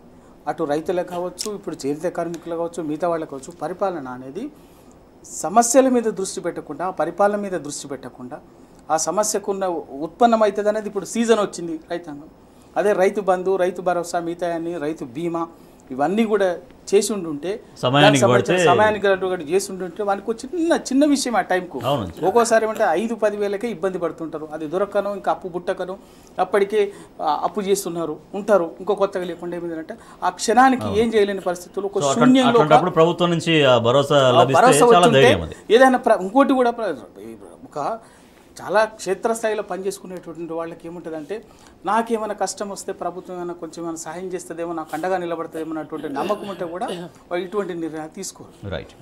అటు రైతులకు కావచ్చు, ఇప్పుడు చేనేత కార్మికులు కావచ్చు, మిగతా వాళ్ళకి కావచ్చు, పరిపాలన అనేది సమస్యల మీద దృష్టి పెట్టకుండా, పరిపాలన మీద దృష్టి పెట్టకుండా, ఆ సమస్యకున్న ఉత్పన్నమవుతుంది అనేది ఇప్పుడు సీజన్ వచ్చింది రైతాంగం. అదే రైతు బంధు, రైతు భరోసా, మిగతా రైతు బీమా ఇవన్నీ కూడా చేసి ఉండుంటే, సమయానికి చేసి ఉంటుంటే వానికి చిన్న విషయం ఆ టైంకు. ఒక్కోసారి అంటే 5-10 వేలకే ఇబ్బంది పడుతుంటారు. అది దొరకను, ఇంకా అప్పు బుట్టకను, అప్పటికే అప్పు చేస్తున్నారు ఉంటారు. ఇంకో కొత్తగా లేకుండా ఏమిటంటే ఆ క్షణానికి ఏం చేయలేని పరిస్థితుల్లో ఒక శూన్యంలో ప్రభుత్వం నుంచి భరోసా ఏదైనా ఇంకోటి కూడా ఒక చాలా క్షేత్రస్థాయిలో పనిచేసుకునేటువంటి వాళ్ళకి ఏముంటుందంటే నాకేమైనా కష్టం వస్తే ప్రభుత్వం ఏమైనా కొంచెం ఏమైనా సహాయం చేస్తుందేమో, నాకు అండగా నిలబడుతుందేమో అన్నటువంటి నమ్మకం ఉంటే కూడా ఇటువంటి నిర్ణయాలు తీసుకోరు.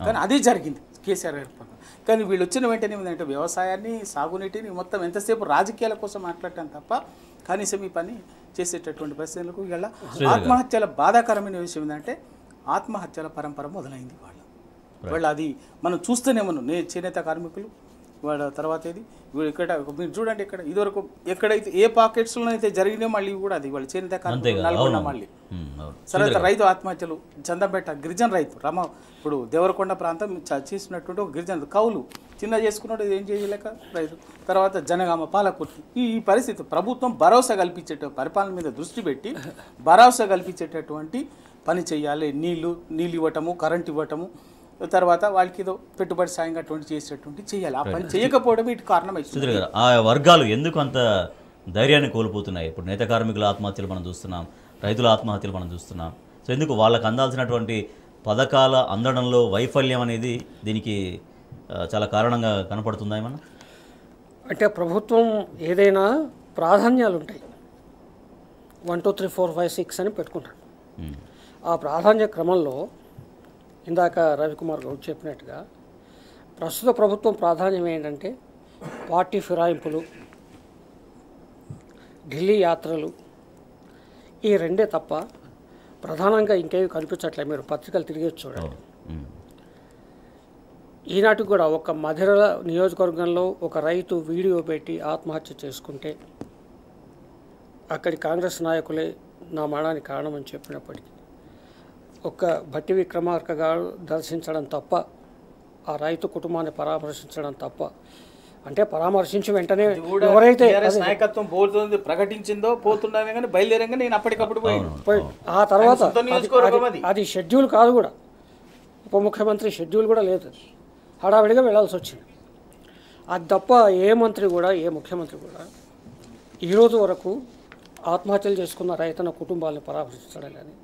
కానీ అదే జరిగింది కేసీఆర్ గారి. కానీ వీళ్ళు వచ్చిన వెంటనే ఏమిటంటే వ్యవసాయాన్ని, సాగునీటిని మొత్తం ఎంతసేపు రాజకీయాల కోసం మాట్లాడటం తప్ప కనీసం ఈ పని చేసేటటువంటి పరిస్థితులకు వీళ్ళ ఆత్మహత్యల బాధాకరమైన విషయం ఏంటంటే ఆత్మహత్యల పరంపర మొదలైంది వాళ్ళ. అది మనం చూస్తూనే ఉన్నాం. చేనేత కార్మికులు వాడు తర్వాత ఇది వీడు ఇక్కడ మీరు చూడండి ఇక్కడ ఇదివరకు ఎక్కడైతే ఏ పాకెట్స్లో అయితే జరిగినాయో మళ్ళీ కూడా అది వాళ్ళు చేరిన నల్గొండ మళ్ళీ తర్వాత రైతు ఆత్మహత్యలు చందంపేట గిరిజన రైతు ఇప్పుడు దేవరకొండ ప్రాంతం చేసినటువంటి ఒక గిరిజన కౌలు చిన్న చేసుకున్నాడు ఏం చేయలేక రైతు తర్వాత జనగామ పాలకుర్తి ఈ పరిస్థితి ప్రభుత్వం భరోసా కల్పించేట పరిపాలన మీద దృష్టి పెట్టి భరోసా కల్పించేటటువంటి పని చేయాలి. నీళ్ళు ఇవ్వటము, కరెంట్ ఇవ్వటము, తర్వాత వాళ్ళకి ఏదో పెట్టుబడి సాయంగా అటువంటి చేసేటువంటి చేయాలి. ఆ పని చేయకపోవడం వీటి కారణమైంది. ఆ వర్గాలు ఎందుకు అంత ధైర్యాన్ని కోల్పోతున్నాయి? ఇప్పుడు నేత కార్మికుల ఆత్మహత్యలు మనం చూస్తున్నాం, రైతుల ఆత్మహత్యలు మనం చూస్తున్నాం. సో ఎందుకు వాళ్ళకి అందాల్సినటువంటి పథకాల అందడంలో వైఫల్యం అనేది దీనికి చాలా కారణంగా కనపడుతుందా ఏమన్నా? అంటే ప్రభుత్వం ఏదైనా ప్రాధాన్యాలు ఉంటాయి, 1 2 3 4 5 6 అని పెట్టుకుంటాడు. ఆ ప్రాధాన్య క్రమంలో ఇందాక రవికుమార్ గౌడ్ చెప్పినట్టుగా ప్రస్తుత ప్రభుత్వం ప్రాధాన్యం ఏంటంటే పార్టీ ఫిరాయింపులు, ఢిల్లీ యాత్రలు, ఈ రెండే తప్ప ప్రధానంగా ఇంకేవి కనిపించట్లేదు. మీరు పత్రికలు తిరిగి చూడండి. ఈనాటికి కూడా ఒక మధిర నియోజకవర్గంలో ఒక రైతు వీడియో పెట్టి ఆత్మహత్య చేసుకుంటే అక్కడి కాంగ్రెస్ నాయకులే నా మరణానికి కారణమని చెప్పినప్పటికీ ఒక్క భట్టి విక్రమార్క గారు దర్శించడం తప్ప, ఆ రైతు కుటుంబాన్ని పరామర్శించడం తప్ప, అంటే పరామర్శించి వెంటనే ఎవరైతే నాయకత్వం పోతుంది ప్రకటించిందో పోతుండే కానీ బయలుదేరంగా నేను అప్పటికప్పుడు ఆ తర్వాత అది షెడ్యూల్ కాదు కూడా, ఉప ముఖ్యమంత్రి షెడ్యూల్ కూడా లేదు, హడావిడిగా వెళ్ళాల్సి వచ్చింది. అది తప్ప ఏ మంత్రి కూడా, ఏ ముఖ్యమంత్రి కూడా ఈరోజు వరకు ఆత్మహత్యలు చేసుకున్న రైతన్న కుటుంబాలను పరామర్శించడం కానీ,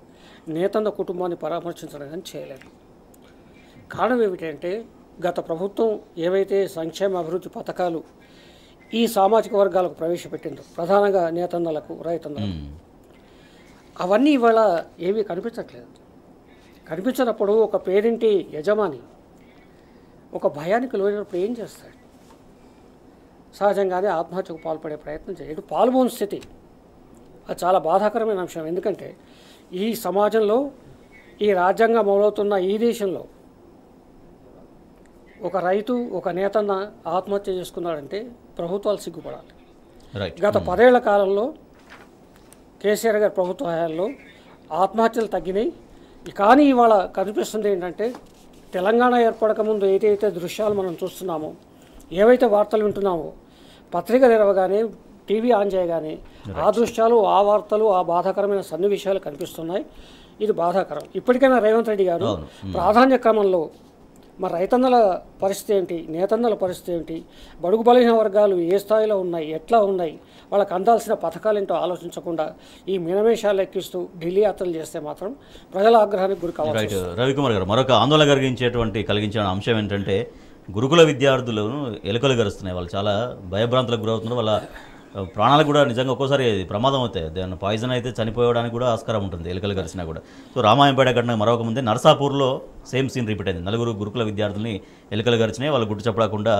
నేతన్న కుటుంబాన్ని పరామర్శించడం కానీ చేయలేదు. కారణం ఏమిటంటే గత ప్రభుత్వం ఏవైతే సంక్షేమ అభివృద్ధి పథకాలు ఈ సామాజిక వర్గాలకు ప్రవేశపెట్టిందో, ప్రధానంగా నేతన్నలకు, రైతన్నలకు, అవన్నీ ఇవాళ ఏమీ కనిపించట్లేదు. కనిపించినప్పుడు ఒక పేరింటి యజమాని ఒక భయానికి లోనప్పుడు ఏం చేస్తాడు? సహజంగానే ఆత్మహత్యకు పాల్పడే ప్రయత్నం చేయడు. పాల్గొని స్థితి అది చాలా బాధాకరమైన అంశం. ఎందుకంటే ఈ సమాజంలో, ఈ రాజ్యాంగం అమలవుతున్న ఈ దేశంలో ఒక రైతు, ఒక నేతన్న ఆత్మహత్య చేసుకున్నాడంటే ప్రభుత్వాలు సిగ్గుపడాలి. గత 10 ఏళ్ల కాలంలో కేసీఆర్ గారి ప్రభుత్వ హయాంలో ఆత్మహత్యలు తగ్గినాయి. కానీ ఇవాళ కనిపిస్తుంది ఏంటంటే తెలంగాణ ఏర్పడక ముందు ఏదైతే దృశ్యాలు మనం చూస్తున్నామో, ఏవైతే వార్తలు వింటున్నామో, పత్రిక తెరవగానే, టీవీ ఆన్ చేయగానే ఆ దృశ్యాలు, ఆ వార్తలు, ఆ బాధాకరమైన సన్నివేశాలు కనిపిస్తున్నాయి. ఇది బాధాకరం. ఇప్పటికైనా రేవంత్ రెడ్డి గారు ప్రాధాన్య క్రమంలో మరి రైతన్నల పరిస్థితి ఏంటి, నేతన్నల పరిస్థితి ఏంటి, బడుగు బలహీన వర్గాలు ఏ స్థాయిలో ఉన్నాయి, ఎట్లా ఉన్నాయి, వాళ్ళకి అందాల్సిన పథకాలు ఏంటో ఆలోచించకుండా ఈ మినమేషాలు ఎక్కిస్తూ ఢిల్లీ యాత్రలు చేస్తే మాత్రం ప్రజల ఆగ్రహానికి గురి కావాలి. రైట్ రవికుమార్ గారు, మరొక ఆందోళన కలిగించిన అంశం ఏంటంటే గురుకుల విద్యార్థులను ఎలుకలు గరుస్తున్నాయి. వాళ్ళు చాలా భయభ్రాంతులకు గురవుతున్నారు. వాళ్ళ ప్రాణాలకు కూడా నిజంగా ఒక్కోసారి ప్రమాదం అవుతాయి. దాన్ని పాయిజన్ అయితే చనిపోవడానికి కూడా ఆస్కారం ఉంటుంది ఎలుకలు గరిచినా కూడా. సో రామాయంపేట ఘటన మరొక ముందే నర్సాపూర్లో సేమ్ సీన్ రిపీట్ అయింది. 4 గురుకుల విద్యార్థుల్ని ఎలుకలు గరిచినాయి. వాళ్ళు గుట్టు చెప్పకుండా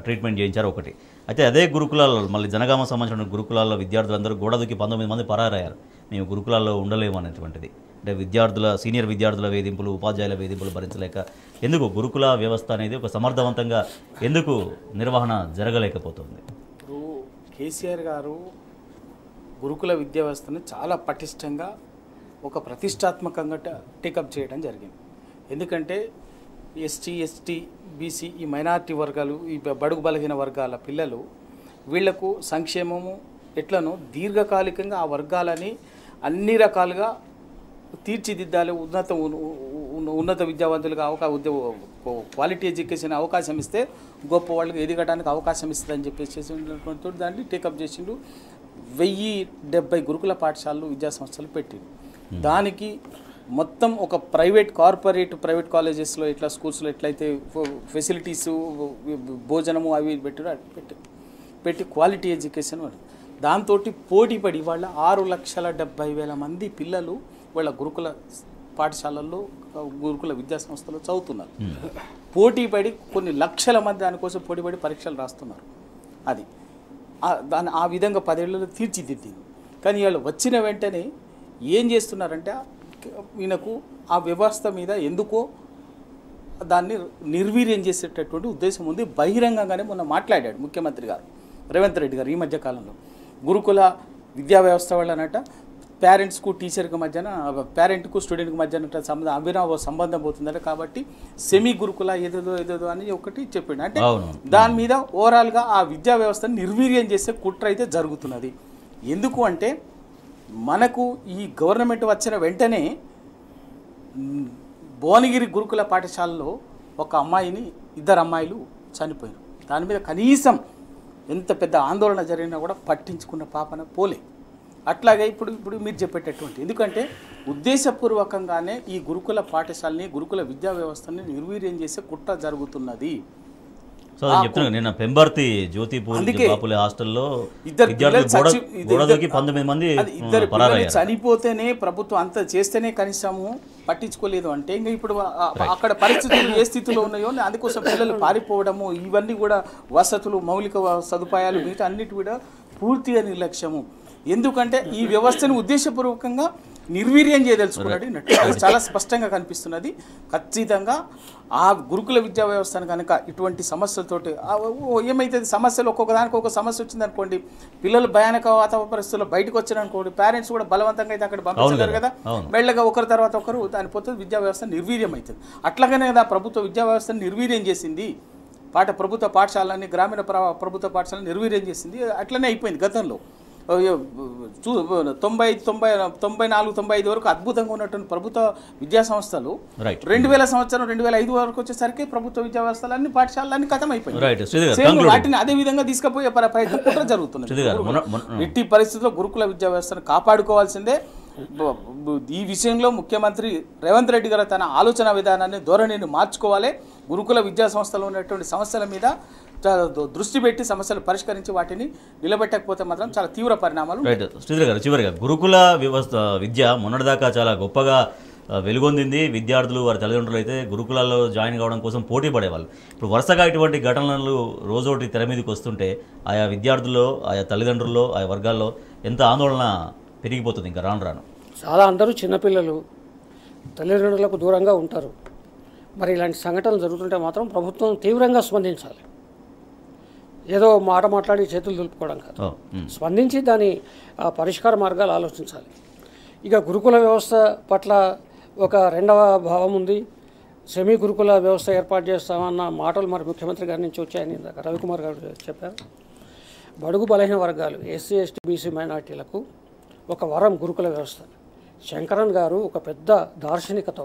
ట్రీట్మెంట్ చేయించారు ఒకటి. అయితే అదే గురుకులాల్లో మళ్ళీ జనగామ సంబంధించిన గురుకులాల్లో విద్యార్థులందరూ గోడ దూకి 19 మంది పరారయ్యారు. మేము గురుకులాల్లో ఉండలేము అనేటువంటిది. అంటే సీనియర్ విద్యార్థుల వేధింపులు, ఉపాధ్యాయుల వేధింపులు భరించలేక ఎందుకు గురుకుల వ్యవస్థ అనేది ఒక సమర్థవంతంగా ఎందుకు నిర్వహణ జరగలేకపోతుంది? కేసీఆర్ గారు గురుకుల విద్యా వ్యవస్థను చాలా పటిష్టంగా, ఒక ప్రతిష్టాత్మకంగా టేకప్ చేయడం జరిగింది. ఎందుకంటే ఎస్టీ, బీసీ, ఈ మైనారిటీ వర్గాలు, ఈ బడుగు బలహీన వర్గాల పిల్లలు, వీళ్లకు సంక్షేమము ఎట్లనో దీర్ఘకాలికంగా ఆ వర్గాలని అన్ని రకాలుగా తీర్చిదిద్దాలి. ఉన్నత విద్యావంతులుగా క్వాలిటీ ఎడ్యుకేషన్ అవకాశం ఇస్తే గొప్ప వాళ్ళకి ఎదగడానికి అవకాశం ఇస్తుందని చెప్పేసి దాన్ని టేకప్ చేసిండు. 1070 గురుకుల పాఠశాలలు, విద్యా సంస్థలు పెట్టిండు. దానికి మొత్తం ఒక ప్రైవేట్ కాలేజెస్లో ఎట్లా, స్కూల్స్లో ఎట్లయితే ఫెసిలిటీసు, భోజనము అవి పెట్టి క్వాలిటీ ఎడ్యుకేషన్ దాంతో పోటీపడి వాళ్ళ 6,70,000 మంది పిల్లలు వాళ్ళ గురుకుల పాఠశాలల్లో, గురుకుల విద్యా సంస్థలో చదువుతున్నారు. పోటీపడి కొన్ని లక్షల మంది దానికోసం పోటీపడి పరీక్షలు రాస్తున్నారు. అది దాన్ని ఆ విధంగా 10 ఏళ్లలో తీర్చిదిద్దింది. కానీ వాళ్ళు వచ్చిన వెంటనే ఏం చేస్తున్నారంటే ఈయనకు ఆ వ్యవస్థ మీద ఎందుకో దాన్ని నిర్వీర్యం చేసేటటువంటి ఉద్దేశం ఉంది. బహిరంగంగానే మొన్న మాట్లాడాడు ముఖ్యమంత్రి గారు రేవంత్ రెడ్డి గారు ఈ మధ్య కాలంలో. గురుకుల విద్యా వ్యవస్థ వల్లనట పేరెంట్స్కు టీచర్కి మధ్యన, పేరెంట్కు స్టూడెంట్కి మధ్యన అభినవ సంబంధం పోతుందట. కాబట్టి సెమీ గురుకుల ఏదేదో అని ఒకటి చెప్పిండు. అంటే దాని మీద ఓవరాల్గా ఆ విద్యా వ్యవస్థను నిర్వీర్యం చేసే కుట్ర అయితే జరుగుతున్నది. ఎందుకు అంటే మనకు ఈ గవర్నమెంట్ వచ్చిన వెంటనే భువనగిరి గురుకుల పాఠశాలలో ఒక అమ్మాయిని, 2 అమ్మాయిలు చనిపోయారు. దాని మీద కనీసం ఎంత పెద్ద ఆందోళన జరిగినా కూడా పట్టించుకున్న పాపన పోలే. అట్లాగే ఇప్పుడు మీరు చెప్పేటటువంటి, ఎందుకంటే ఉద్దేశపూర్వకంగానే ఈ గురుకుల పాఠశాలని, గురుకుల విద్యా వ్యవస్థని నిర్వీర్యం చేసే కుట్ర జరుగుతున్నది. సో చెప్తున్నా నిన్న పెంబర్తి జ్యోతిపూర్ బాపులే హాస్టల్లో 19 మంది చనిపోతేనే ప్రభుత్వం అంత చేస్తేనే కనీసము పట్టించుకోలేదు అంటే ఇంకా ఇప్పుడు అక్కడ పరిస్థితులు ఏ స్థితిలో ఉన్నాయో అందుకోసం పిల్లలు పారిపోవడము, ఇవన్నీ కూడా వసతులు, మౌలిక సదుపాయాలు మిగతా అన్నిటి కూడా పూర్తిగా నిర్లక్ష్యము. ఎందుకంటే ఈ వ్యవస్థను ఉద్దేశపూర్వకంగా నిర్వీర్యం చేయదలుచుకున్నాడు. చాలా స్పష్టంగా కనిపిస్తున్నది. ఖచ్చితంగా ఆ గురుకుల విద్యా వ్యవస్థను కనుక ఇటువంటి సమస్యలతోటి ఏమైతే సమస్యలు ఒక్కొక్క దానికి ఒక సమస్య వచ్చిందనుకోండి, పిల్లలు భయానక వాతావరణ పరిస్థితుల్లో బయటకు వచ్చారనుకోండి, పేరెంట్స్ కూడా బలవంతంగా అయితే అక్కడ పంపించారు కదా, మెల్లగా ఒకరి తర్వాత ఒకరు దాని పోతే విద్యా వ్యవస్థ నిర్వీర్యం అవుతుంది. అట్లాగనే కదా ప్రభుత్వ విద్యా వ్యవస్థను నిర్వీర్యం చేసింది. ప్రభుత్వ పాఠశాలని, గ్రామీణ ప్రభుత్వ పాఠశాలను నిర్వీర్యం చేసింది. అట్లనే అయిపోయింది గతంలో. 94-95 వరకు అద్భుతంగా ఉన్నటువంటి ప్రభుత్వ విద్యా సంస్థలు 2000 సంవత్సరం 2005 వరకు వచ్చేసరికి ప్రభుత్వ విద్యా వ్యవస్థలన్నీ పాఠశాలన్నీ ఖతం అయిపోయింది. వాటిని అదే విధంగా తీసుకుపోయే ప్రయత్నం కుట్ర జరుగుతుంది. ఇట్టి పరిస్థితుల్లో గురుకుల విద్యా వ్యవస్థను కాపాడుకోవాల్సిందే. ఈ విషయంలో ముఖ్యమంత్రి రేవంత్ రెడ్డి గారు తన ఆలోచన విధానాన్ని, ధోరణిని మార్చుకోవాలి. గురుకుల విద్యా సంస్థలో ఉన్నటువంటి సమస్యల మీద దృష్టి పెట్టి సమస్యలు పరిష్కరించి వాటిని నిలబెట్టకపోతే మాత్రం చాలా తీవ్ర పరిణామాలు. శ్రీధర్ గారు, చివరిగా గురుకుల వ్యవస్థ విద్య మొన్నటిదాకా చాలా గొప్పగా వెలుగొందింది. విద్యార్థులు, వారి తల్లిదండ్రులు అయితే గురుకులాల్లో జాయిన్ కావడం కోసం పోటీ పడేవాళ్ళు. ఇప్పుడు వరుసగా ఇటువంటి ఘటనలు రోజోటి తెర మీదకి వస్తుంటే ఆయా విద్యార్థుల్లో, ఆయా తల్లిదండ్రుల్లో, ఆయా వర్గాల్లో ఎంత ఆందోళన పెరిగిపోతుంది ఇంకా రాను రాను. చాలా అందరూ చిన్నపిల్లలు తల్లిదండ్రులకు దూరంగా ఉంటారు. మరి ఇలాంటి సంఘటనలు జరుగుతుంటే మాత్రం ప్రభుత్వం తీవ్రంగా స్పందించాలి. ఏదో మాట మాట్లాడి చేతులు దులుపుకోవడం కాదు, స్పందించి దాని పరిష్కార మార్గాలు ఆలోచించాలి. ఇక గురుకుల వ్యవస్థ పట్ల ఒక రెండవ భావం ఉంది. సెమీ గురుకుల వ్యవస్థ ఏర్పాటు చేస్తామన్న మాటలు మరి ముఖ్యమంత్రి గారి నుంచి వచ్చాయని రవికుమార్ గారు చెప్పారు. బడుగు బలహీన వర్గాలు, ఎస్సీ, ఎస్టీ, బీసీ, మైనార్టీలకు ఒక వరం గురుకుల వ్యవస్థ. శంకరన్ గారు ఒక పెద్ద దార్శనికతో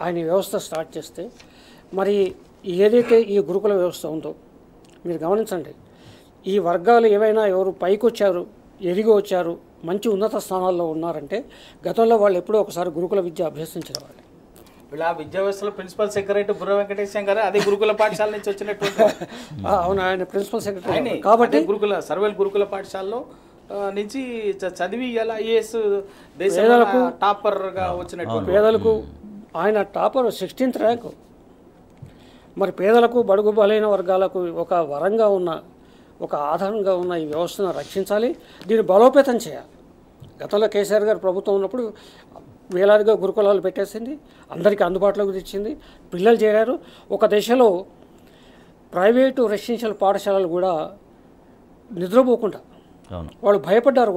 ఆయన వ్యవస్థ స్టార్ట్ చేస్తే, మరి ఏదైతే ఈ గురుకుల వ్యవస్థ ఉందో మీరు గమనించండి, ఈ వర్గాలు ఏవైనా ఎవరు పైకి వచ్చారు, ఎదిగి వచ్చారు, మంచి ఉన్నత స్థానాల్లో ఉన్నారంటే గతంలో వాళ్ళు ఎప్పుడో ఒకసారి గురుకుల విద్య అభ్యసించిన వాళ్ళు. ఇలా విద్యా వ్యవస్థలో ప్రిన్సిపల్ సెక్రటరీ బుర్ర వెంకటేశం గారు అదే గురుకుల పాఠశాల నుంచి వచ్చినటువంటి అవును, ఆయన ప్రిన్సిపల్ సెక్రటరీ కాబట్టి గురుకుల సర్వేల్ గురుకుల పాఠశాలలో నుంచి చదివి ఇలా ఐఏఎస్ టాపర్గా వచ్చినటువంటి పేదలకు ఆయన టాపర్ 16th ర్యాంకు. మరి పేదలకు, బడుగు బలైన వర్గాలకు ఒక వరంగా ఉన్న, ఒక ఆధారంగా ఉన్న ఈ వ్యవస్థను రక్షించాలి, దీన్ని బలోపేతం చేయాలి. గతంలో కేసీఆర్ గారు ప్రభుత్వం ఉన్నప్పుడు వేలాదిగా గురుకులాలు పెట్టేసింది, అందరికీ అందుబాటులోకి తెచ్చింది, పిల్లలు చేరారు. ఒక దశలో ప్రైవేటు రెసిడెన్షియల్ పాఠశాలలు కూడా నిద్రపోకుండా వాళ్ళు భయపడ్డారు.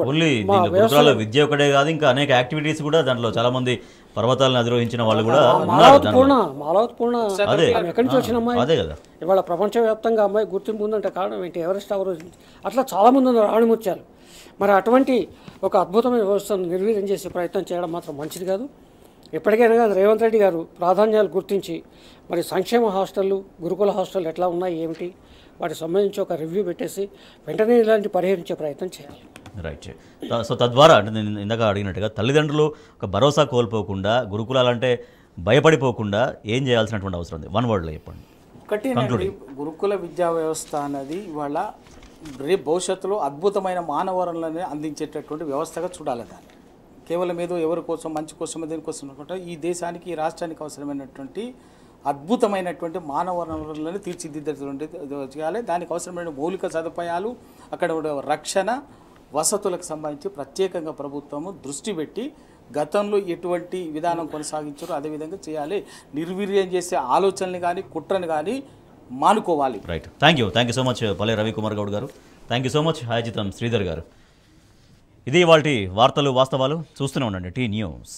విద్య ఒకటే కాదు, ఇంకా అనేక యాక్టివిటీస్ కూడా దాంట్లో చాలా మంది పర్వతాలను అధిరోహించిన వాళ్ళు కూడా మాలవత్ పూర్ణ ఎక్కడి నుంచి వచ్చిన అమ్మాయి అదే కదా. ఇవాళ ప్రపంచవ్యాప్తంగా అమ్మాయి గుర్తింపు ఉందంటే కారణం ఏంటి? ఎవరెస్ట్ అవరోధించి అట్లా చాలామంది ఉన్నారు రాణిముత్యాలు. మరి అటువంటి ఒక అద్భుతమైన వ్యవస్థను నిర్వీర్యం చేసే ప్రయత్నం చేయడం మాత్రం మంచిది కాదు. ఎప్పటికైనా కానీ రేవంత్ రెడ్డి గారు ప్రాధాన్యాలు గుర్తించి మరి సంక్షేమ హాస్టళ్ళు, గురుకుల హాస్టళ్ళు ఎట్లా ఉన్నాయి, ఏమిటి, వాటికి సంబంధించి ఒక రివ్యూ పెట్టేసి వెంటనే ఇలాంటి పరిహరించే ప్రయత్నం చేయాలి. రైట్. సో తద్వారా అంటే నేను ఇందాక అడిగినట్టుగా తల్లిదండ్రులు ఒక భరోసా కోల్పోకుండా, గురుకులాలంటే భయపడిపోకుండా ఏం చేయాల్సినటువంటి అవసరం ఉంది? వన్ వర్డ్లో చెప్పండి. ఒకటి, గురుకుల విద్యా వ్యవస్థ అనేది ఇవాళ రేపు భవిష్యత్తులో అద్భుతమైన మానవ వనరులను అందించేటటువంటి వ్యవస్థగా చూడాలి. దాన్ని కేవలం ఏదో ఎవరి కోసం, మంచి కోసమే, దేనికోసం అనుకుంటా ఈ దేశానికి, ఈ రాష్ట్రానికి అవసరమైనటువంటి అద్భుతమైనటువంటి మానవ వనరులను తీర్చిదిద్దేటువంటి చేయాలి. దానికి అవసరమైన మౌలిక సదుపాయాలు, అక్కడ రక్షణ, వసతులకు సంబంధించి ప్రత్యేకంగా ప్రభుత్వము దృష్టి పెట్టి గతంలో ఎటువంటి విధానం కొనసాగించారో అదేవిధంగా చేయాలి. నిర్వీర్యం చేసే ఆలోచనలు కానీ కుట్రని కానీ మానుకోవాలి. Right, thank you so much Palle Ravikumar Goud garu. Thank you so much హాయచితం శ్రీధర్ గారు. ఇది ఇవాల్టి వార్తలు వాస్తవాలు. చూస్తూనే ఉండండి టీ న్యూస్.